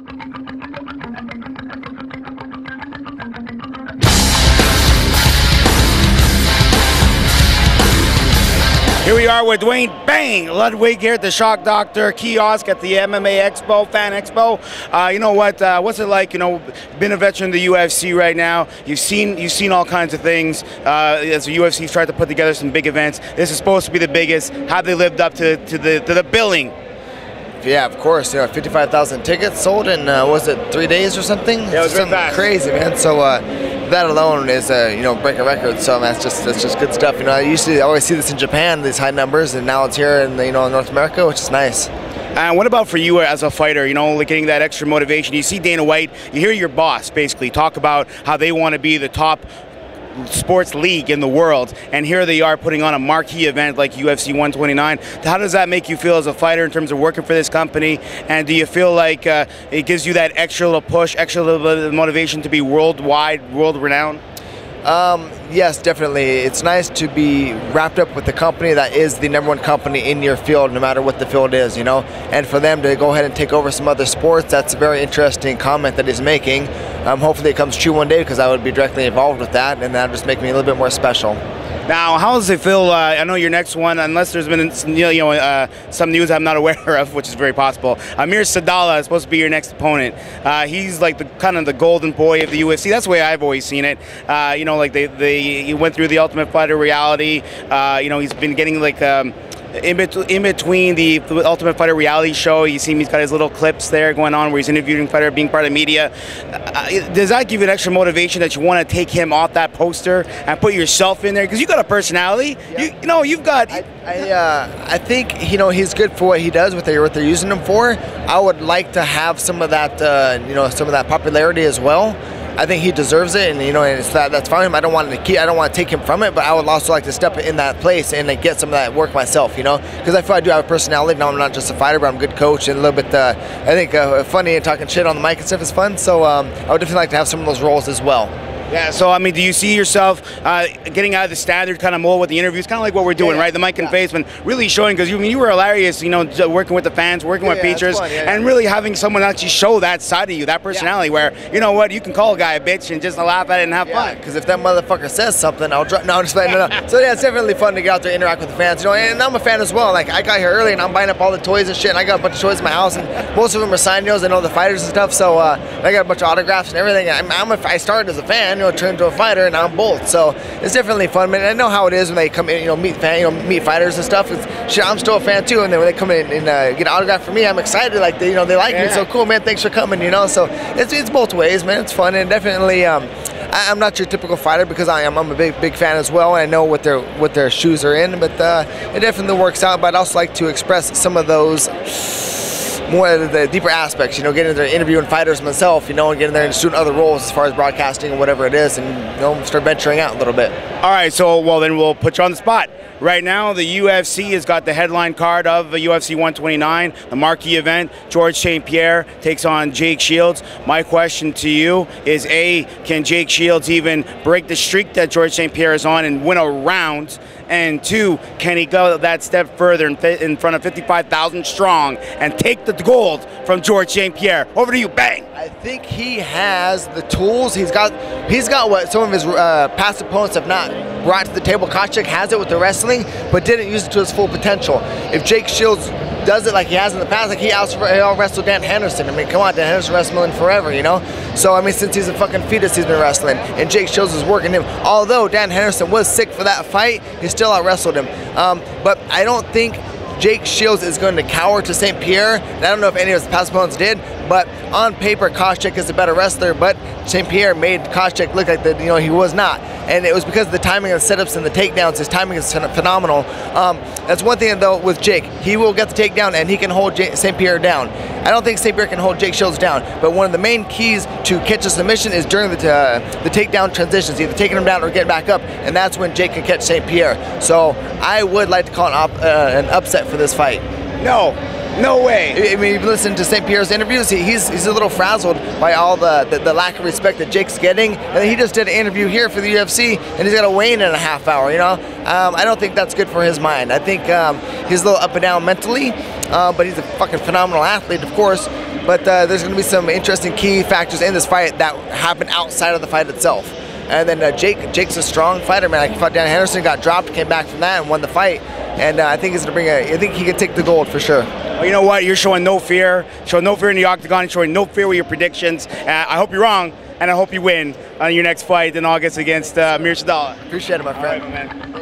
Here we are with Duane Bang Ludwig here at the Shock Doctor kiosk at the MMA Expo, Fan Expo. You know what? What's it like? You know, been a veteran of the UFC right now. You've seen all kinds of things as the UFC's tried to put together some big events. This is supposed to be the biggest. Have they lived up to the billing? Yeah, of course. You know, 55,000 tickets sold in was it 3 days or something? Yeah, it was something crazy, man. So that alone is you know, break a record. So that's just good stuff. You know, I always see this in Japan, these high numbers, and now it's here in in North America, which is nice. And what about for you as a fighter, you know, like getting that extra motivation? You see Dana White, you hear your boss basically talk about how they want to be the top sports league in the world, and here they are putting on a marquee event like UFC 129. How does that make you feel as a fighter in terms of working for this company? And do you feel like it gives you that extra little push, extra little bit of motivation to be worldwide, world renowned? Yes, definitely. It's nice to be wrapped up with the company that is the #1 company in your field, no matter what the field is, you know. And for them to go ahead and take over some other sports, that's a very interesting comment that he's making. Hopefully it comes true one day, because I would be directly involved with that, and that'll just make me a little bit more special. Now, how does it feel? I know your next one, unless there's been some news I'm not aware of, which is very possible. Amir Sadallah is supposed to be your next opponent. He's like kind of the golden boy of the UFC. That's the way I've always seen it. You know, like he went through the Ultimate Fighter reality. You know, he's been getting like in between the Ultimate Fighter reality show. You see him, he's got his little clips there going on where he's interviewing fighter, being part of the media. Does that give you an extra motivation that you want to take him off that poster and put yourself in there? Because you got a personality. Yeah. You know, you've got. I think, you know, he's good for what he does, what they're using him for. I would like to have some of that, you know, some of that popularity as well. I think he deserves it, and you know, and that's fine. I don't want to take him from it, but I would also like to step in that place and like, get some of that work myself, you know, because I feel I do have a personality. Now I'm not just a fighter, but I'm a good coach and a little bit, I think, funny and talking shit on the mic and stuff is fun. So I would definitely like to have some of those roles as well. Yeah, so I mean, do you see yourself getting out of the standard kind of mold with the interviews, kind of like what we're doing, right? The mic and face, but really showing, because you were hilarious, you know, working with the fans, working with features, and really having someone actually show that side of you, that personality, where, you know what, you can call a guy a bitch and just laugh at it and have fun. Because if that motherfucker says something, I'll drop. No, I'm just playing. No. So yeah, it's definitely fun to get out there and interact with the fans, you know. And I'm a fan as well. Like, I got here early and I'm buying up all the toys and shit. And I got a bunch of toys in my house, and most of them are signed, you know. I know the fighters and stuff. So I got a bunch of autographs and everything. I started as a fan, you know, turned into a fighter. And I'm both, so it's definitely fun. Man, I know how it is when they come in, you know, meet fighters and stuff. Shit, I'm still a fan too, and then when they come in and get an autograph from me, I'm excited. Like they like me, so cool, man. Thanks for coming, you know. So it's both ways, man. It's fun, and definitely, I'm not your typical fighter, because I'm a big fan as well, and I know what their shoes are in. But it definitely works out. But I'd also like to express some of those more of the deeper aspects, you know, getting there, interviewing fighters myself, you know, and getting there and just doing other roles as far as broadcasting and whatever it is, and you know, start venturing out a little bit. All right, so well then we'll put you on the spot. Right now, the UFC has got the headline card of the UFC 129, the marquee event. George St. Pierre takes on Jake Shields. My question to you is: A, can Jake Shields even break the streak that George St. Pierre is on and win a round? And 2, can he go that step further in front of 55,000 strong and take the gold from George St. Pierre? Over to you, Bang. I think he has the tools. He's got what some of his past opponents have not brought to the table. Koscheck has it with the wrestling, but didn't use it to his full potential. If Jake Shields does it like he has in the past, like he out-wrestled Dan Henderson. I mean, come on, Dan Henderson wrestling forever, you know? So, I mean, since he's a fucking fetus, he's been wrestling, and Jake Shields is working him. Although Dan Henderson was sick for that fight, he still out-wrestled him. But I don't think Jake Shields is going to cower to St. Pierre, and I don't know if any of his past opponents did, but on paper, Koscheck is a better wrestler, but St. Pierre made Koscheck look like that, you know, he was not. And it was because of the timing of the setups and the takedowns. His timing is phenomenal. That's one thing, though, with Jake. He will get the takedown, and he can hold St. Pierre down. I don't think St. Pierre can hold Jake Shields down, but one of the main keys to catch a submission is during the takedown transitions, either taking him down or getting back up, and that's when Jake can catch St. Pierre. So I would like to call an upset for this fight. No way. I mean, if you listen to St. Pierre's interviews, he's a little frazzled by all the lack of respect that Jake's getting. And he just did an interview here for the UFC, and he's got to weigh in a half hour, you know? I don't think that's good for his mind. I think he's a little up and down mentally, but he's a fucking phenomenal athlete, of course. but there's going to be some interesting key factors in this fight that happen outside of the fight itself. And then Jake's a strong fighter, man. He fought Dan Henderson, got dropped, came back from that, and won the fight. And I think he's going to bring I think he can take the gold for sure. Well, you know what? You're showing no fear. Showing no fear in the octagon. Showing no fear with your predictions. I hope you're wrong, and I hope you win on your next fight in August against Amir Sadallah. Appreciate it, my friend. All right, man.